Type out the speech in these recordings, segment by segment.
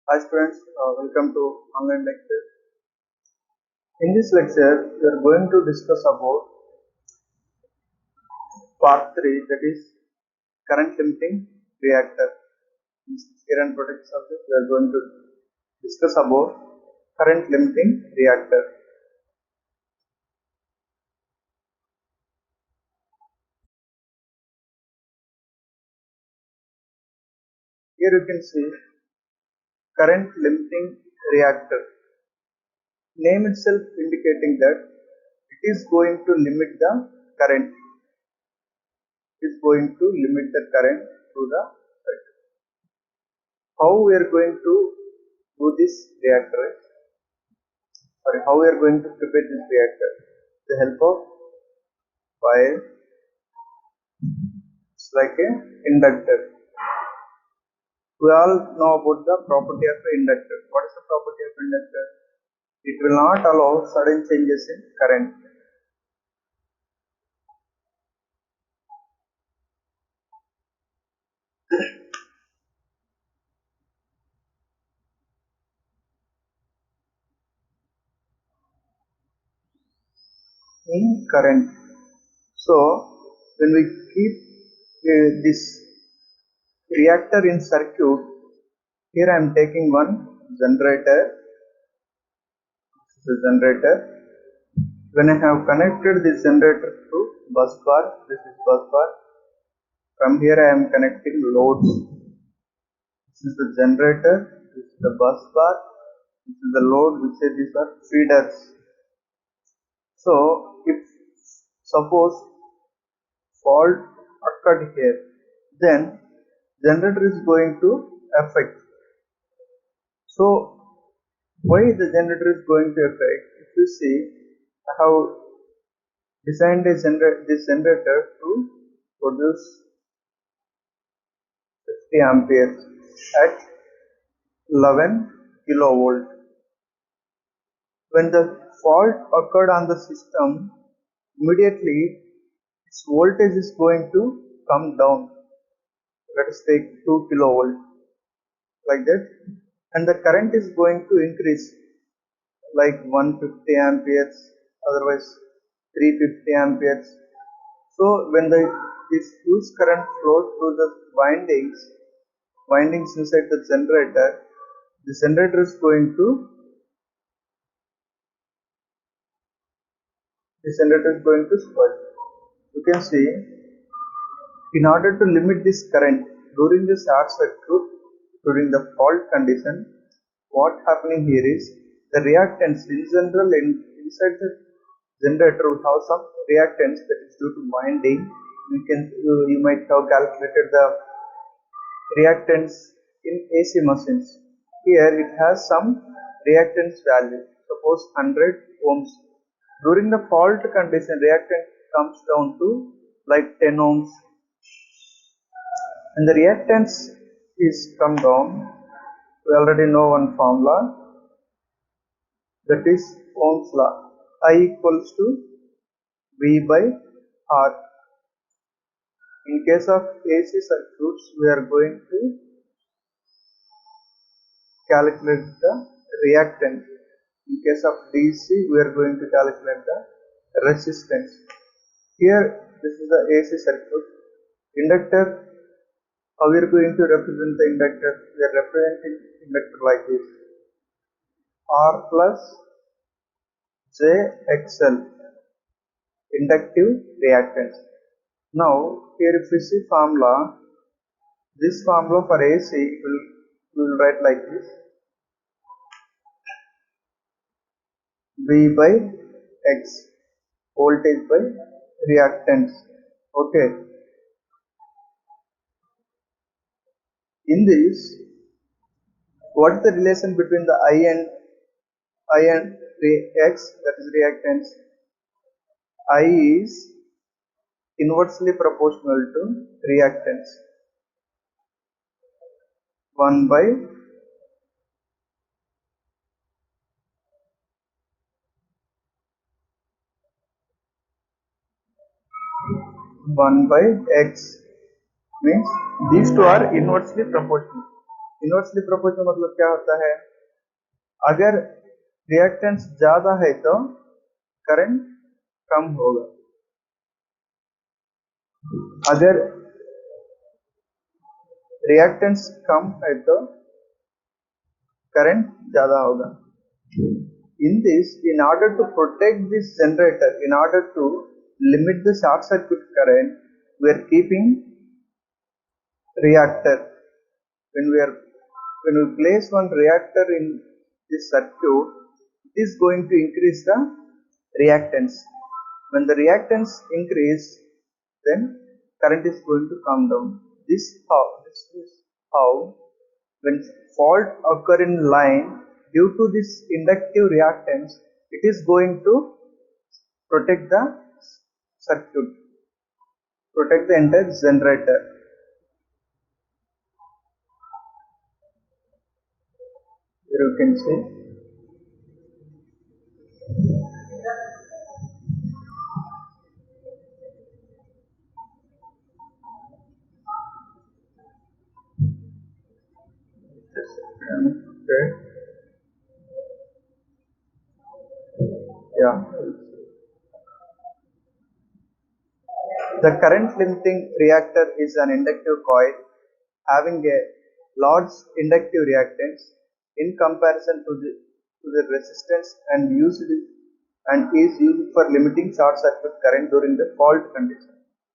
Hi students, welcome to online lecture. In this lecture, we are going to discuss about part 3, that is current limiting reactor. In here and protect subject, we are going to discuss about current limiting reactor. Here you can see current limiting reactor. Name itself indicating that it is going to limit the current. It is going to limit the current to the circuit. How we are going to do this reactor? How we are going to prepare this reactor? With the help of wire. It's like a inductor. We all know about the property of an inductor. What is the property of inductor? It will not allow sudden changes in current. In current. So when we keep this reactor in circuit, here I am taking one generator. This is a generator. When I have connected this generator to bus bar, this is bus bar. From here I am connecting loads. This is the generator, this is the bus bar, this is the load, which is these are feeders. So if suppose fault occurred here, then generator is going to affect. So why the generator is going to affect? If you see, I have designed this generator to produce 50 amperes at 11 kilovolt. When the fault occurred on the system, immediately its voltage is going to come down. Let us take 2 kilovolt like that, and the current is going to increase like 150 amperes, otherwise 350 amperes. So when this huge current flows through the windings inside the generator is going to spoil. You can see, in order to limit this current during the short circuit, during the fault condition, what happening here is the reactance in general inside the generator will have some reactance that is due to winding. You might have calculated the reactance in AC machines. Here it has some reactance value, suppose 100 ohms. During the fault condition, reactance comes down to like 10 ohms, and the reactance is come down. We already know one formula, that is Ohm's law. I equals to V by R. In case of AC circuits, we are going to calculate the reactance. In case of DC, we are going to calculate the resistance. Here, this is the AC circuit. Inductor, how we are going to represent the inductor? We are representing inductor like this: R plus JXL, inductive reactance. Now, here if we see formula, this formula for AC will write like this: V by X, voltage by reactance. Okay. In this, what is the relation between the I and X, that is reactance? I is inversely proportional to reactance, 1 by 1 by X, means these two are inversely proportional. Inversely proportional मतलब क्या होता है, अगर reactance ज्यादा है तो current कम होगा, अगर रिएक्टेंस कम है तो करंट ज्यादा होगा. In this, in order to protect this generator, in order to limit the short circuit current, we are keeping reactor. When we place one reactor in this circuit, it is going to increase the reactance. When the reactance increase, then current is going to come down. This is how when fault occur in line due to this inductive reactance, it is going to protect the circuit, protect the entire generator. Here you can see. Okay. Yeah. The current limiting reactor is an inductive coil having a large inductive reactance in comparison to the resistance and is used for limiting short circuit current during the fault condition.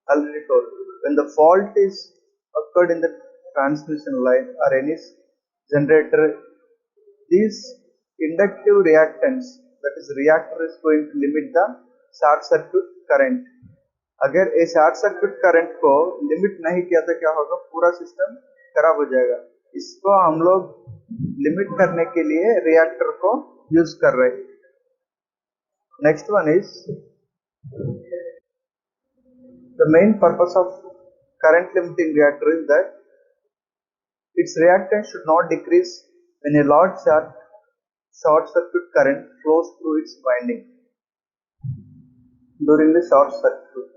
Already told, when the fault is occurred in the transmission line or any generator, these inductive reactance, that is reactor, is going to limit the short circuit current. अगर ये short circuit current को limit नहीं किया तो क्या होगा, पूरा system खराब हो जाएगा. इसको हम लोग लिमिट करने के लिए रिएक्टर को यूज कर रहे हैं. Next one is the main purpose of current limiting reactor is that its reactance should not decrease when a large short circuit current flows through its winding during the short circuit.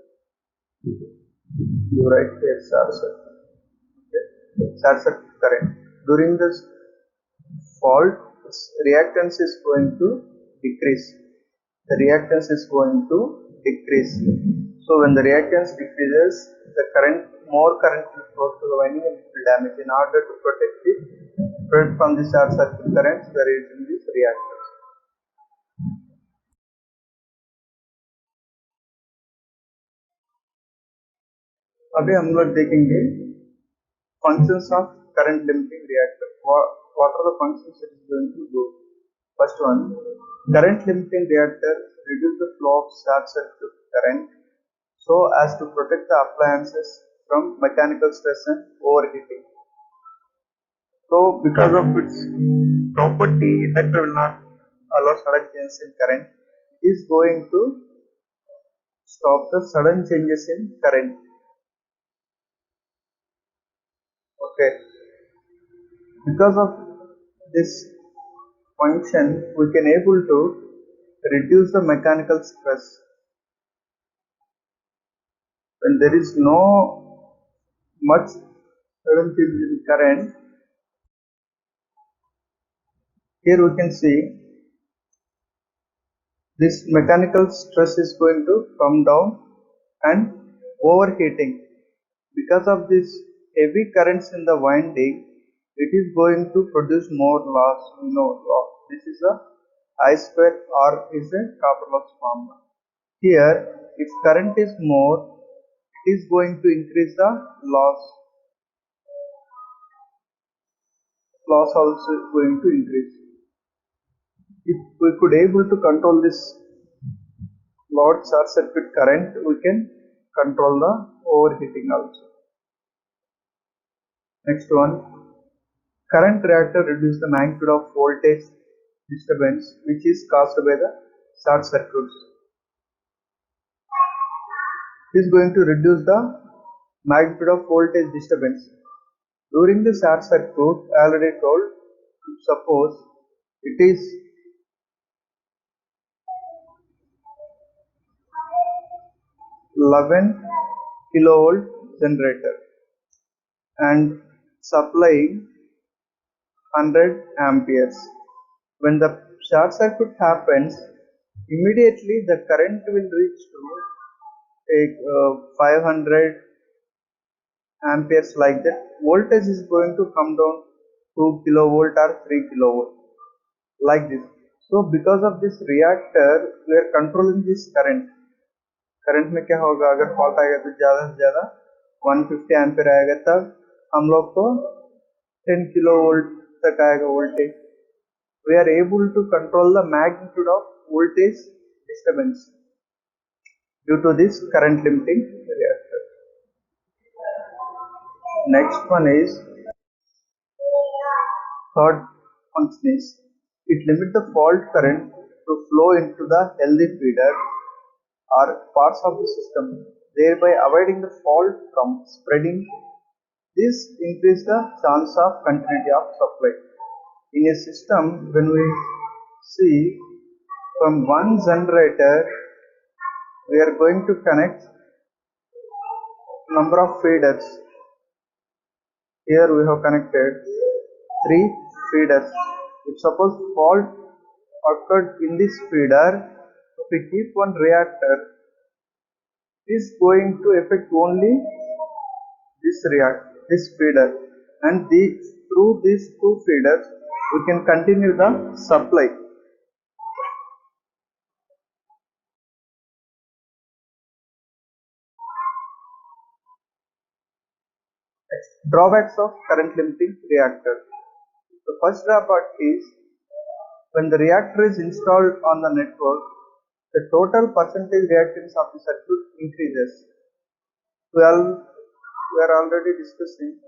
You write here short circuit. Okay. Short circuit current during this fault, its reactance is going to decrease. The reactance is going to decrease. So when the reactance decreases, the current, more current will flow through the winding and it will damage. In order to protect from the short circuit currents, we are using these reactors. अभी हम लोग देखेंगे functions of current limiting reactor. What are the functions it is going to do? First one, current limiting reactor reduce the flow of short circuit current so as to protect the appliances from mechanical stress and overheating. So because of its property, inductor will not allow sudden changes in current. It is going to stop the sudden changes in current. Okay. Because of this function, we can able to reduce the mechanical stress. When there is no much sudden change in current, here we can see this mechanical stress is going to come down and overheating. Because of this heavy currents in the winding, it is going to produce more loss. This is a I square R is a copper loss formula. Here, if current is more, it is going to increase the loss. Loss also is going to increase. If we could able to control this large short circuit current, we can control the overheating also. Next one, current reactor reduce the magnitude of voltage disturbance which is caused by the short circuits. It is going to reduce the magnitude of voltage disturbance. During the short circuit, I already told, suppose it is 11 kilovolt generator and supplying 100 amperes. When the short circuit happens, immediately the current will reach to 500 amperes. Like that, voltage is going to come down 2 kilovolt or 3 kilovolt, like this. So because of this reactor, we are controlling this current. Current में क्या होगा, अगर fault आएगा तो ज़्यादा से ज़्यादा 150 ampere आएगा, तब हम लोग को 10 किलो वोल्ट तक आएगा voltage. We are able to control the magnitude of voltage disturbance due to this current limiting reactor. Next one is third function is it limits the fault current to flow into the healthy feeder or parts of the system, thereby avoiding the fault from spreading. This increases the chance of continuity of supply. In a system, when we see from one generator, we are going to connect number of feeders. Here we have connected 3 feeders. If suppose fault occurred in this feeder, if we keep one reactor, it is going to affect only this feeder, and through these 2 feeders we can continue the supply. Drawbacks of current limiting reactor. The first drawback is when the reactor is installed on the network, the total percentage reactance of the circuit increases. We are already discussing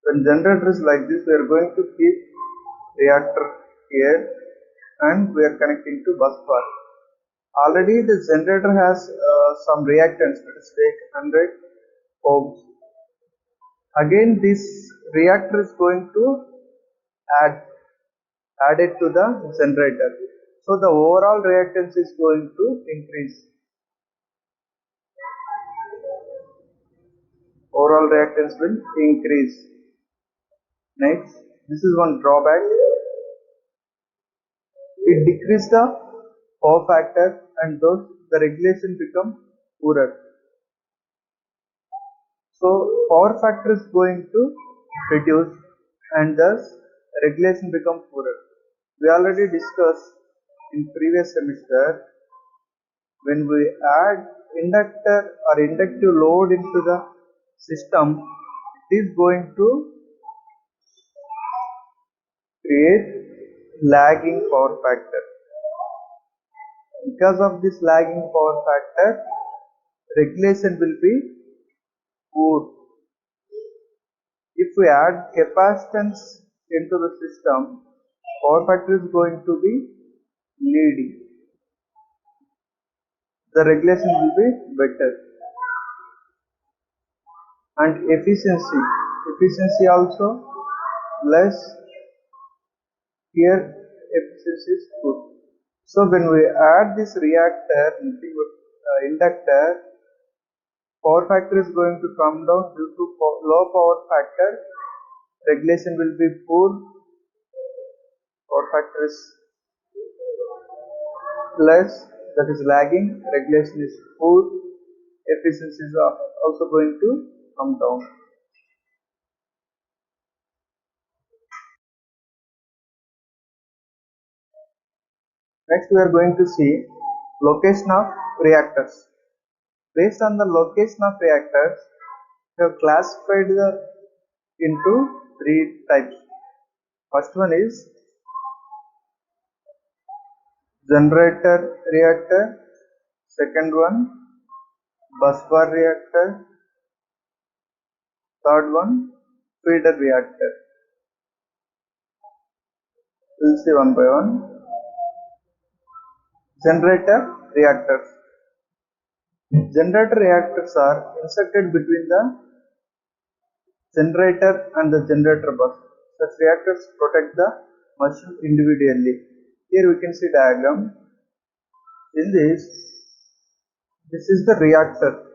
when generator is like this, we are going to keep reactor here and we are connecting to bus bar. Already the generator has some reactance, let us take 100 ohms. Again this reactor is going to add it to the generator, so the overall reactance is going to increase. Overall reactance will increase. Next, this is one drawback. It decreases the power factor and thus the regulation become poorer. So power factor is going to reduce and thus regulation become poorer. We already discussed in previous semester, when we add inductor or inductive load into the system, it is going to create lagging power factor. Because of this lagging power factor, regulation will be poor. If we add capacitance into the system, power factor is going to be leading. The regulation will be better. And efficiency also less. Here efficiency is good. So when we add this reactor, inductor, power factor is going to come down due to low power factor. Regulation will be poor. Power factor is less, that is lagging. Regulation is poor. Efficiency is also going to come down. Next, we are going to see location of reactors. Based on the location of reactors, we have classified into 3 types. First one is generator reactor. Second one, busbar reactor. Third one, feeder reactor. We will see one by one. Generator reactors. Generator reactors are inserted between the generator and the generator bus. Such reactors protect the machine individually. Here we can see diagram. In this is the reactor.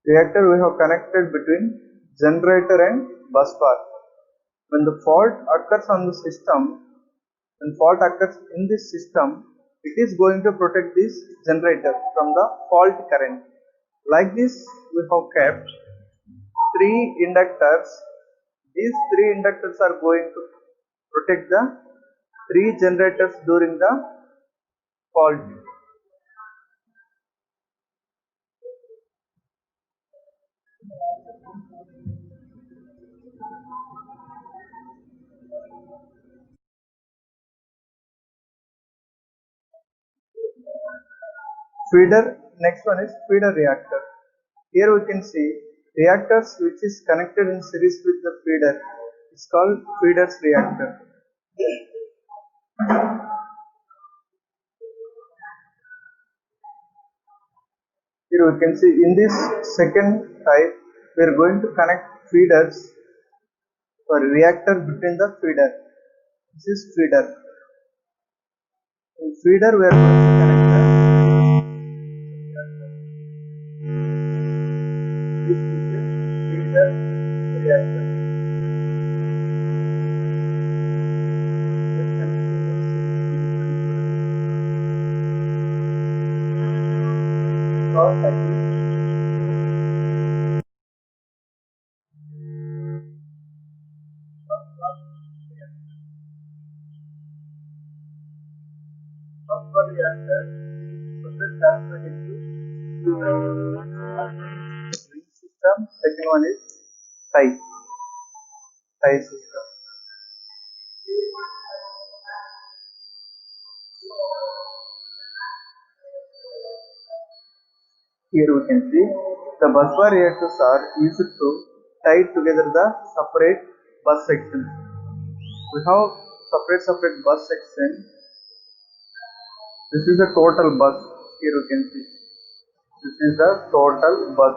Reactor we have connected between generator and bus bar. When the fault occurs on the system, when fault occurs in this system, it is going to protect this generator from the fault current. Like this, we have kept three inductors. These three inductors are going to protect the three generators during the fault. Feeder, next one is feeder reactor. Here we can see reactors which is connected in series with the feeder is called feeders reactor. Here we can see in this second type we are going to connect feeders or reactor between the feeder. This is feeder. In feeder we are going to connect this is feeder reactor. Buffer reactor process transferred into ring system. Second one is tie system. Here we can see the busbar reactors are used to tie together the separate bus sections. We have separate bus section. This is the total bus. Here you can see. This is the total bus.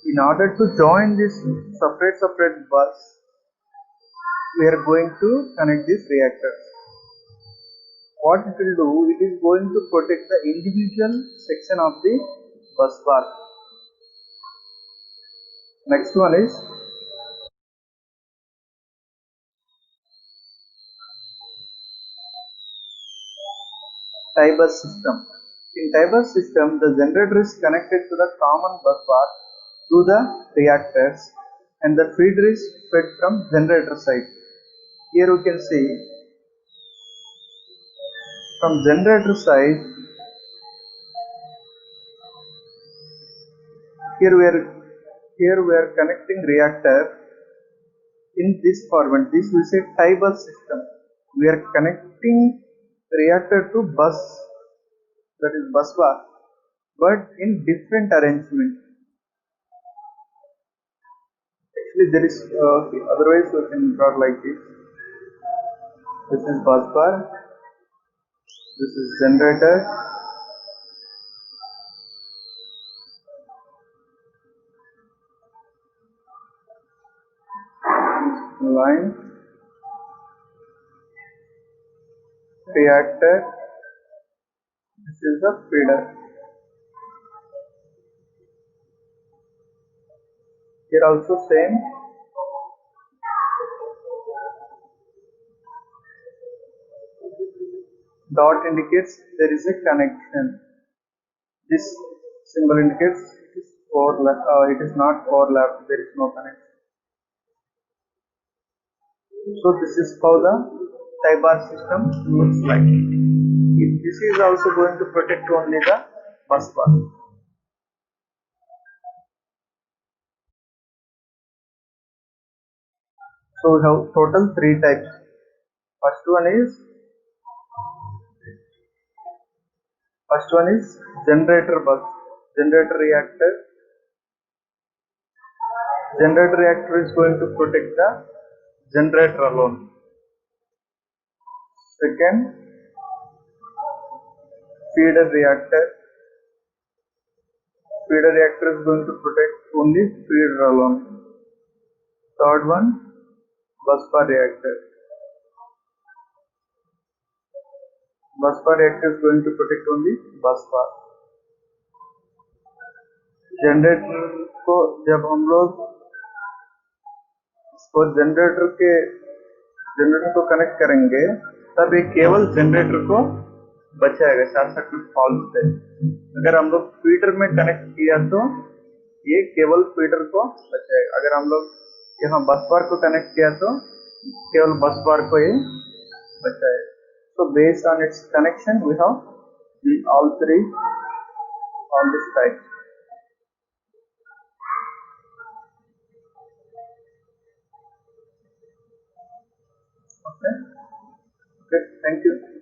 In order to join this separate bus, we are going to connect this reactor. What it will do, it is going to protect the individual section of the bus bar. Next one is tie bus system. In tie bus system, the generator is connected to the common bus bar through the reactors and the feeder is fed from generator side. Here you can see from generator side, here we are connecting reactor in this format. This we say tie bus system. We are connecting reactor to bus, that is bus bar, but in different arrangement. Actually there is otherwise we can draw like this. This is bus bar, this is generator, line, reactor, this is the feeder. Here also same. Dot indicates there is a connection. This symbol indicates it is overlap. It is not overlap. There is no connection. So this is how the tie bar system looks like. This is also going to protect only the bus bar. So we have total three types. First one is generator bus, generator reactor. Generator reactor is going to protect the generator alone. Second, feeder reactor. Feeder reactor is going to protect only feeder alone. Third one, bus bar reactor. बस बार reactor is going to protect only bus bar. Generator को जब हम लोग और generator को connect करेंगे तब ये केवल जनरेटर को बचाएगा शॉर्ट सर्किट फॉल्ट से। अगर हम लोग फीडर में कनेक्ट किया तो ये केवल फीडर को बचाएगा। अगर हम लोग यहाँ बस बार को कनेक्ट किया तो केवल बस बार को ये बचाएगा। So based on its connection, we have all this type. Okay. Okay. Thank you.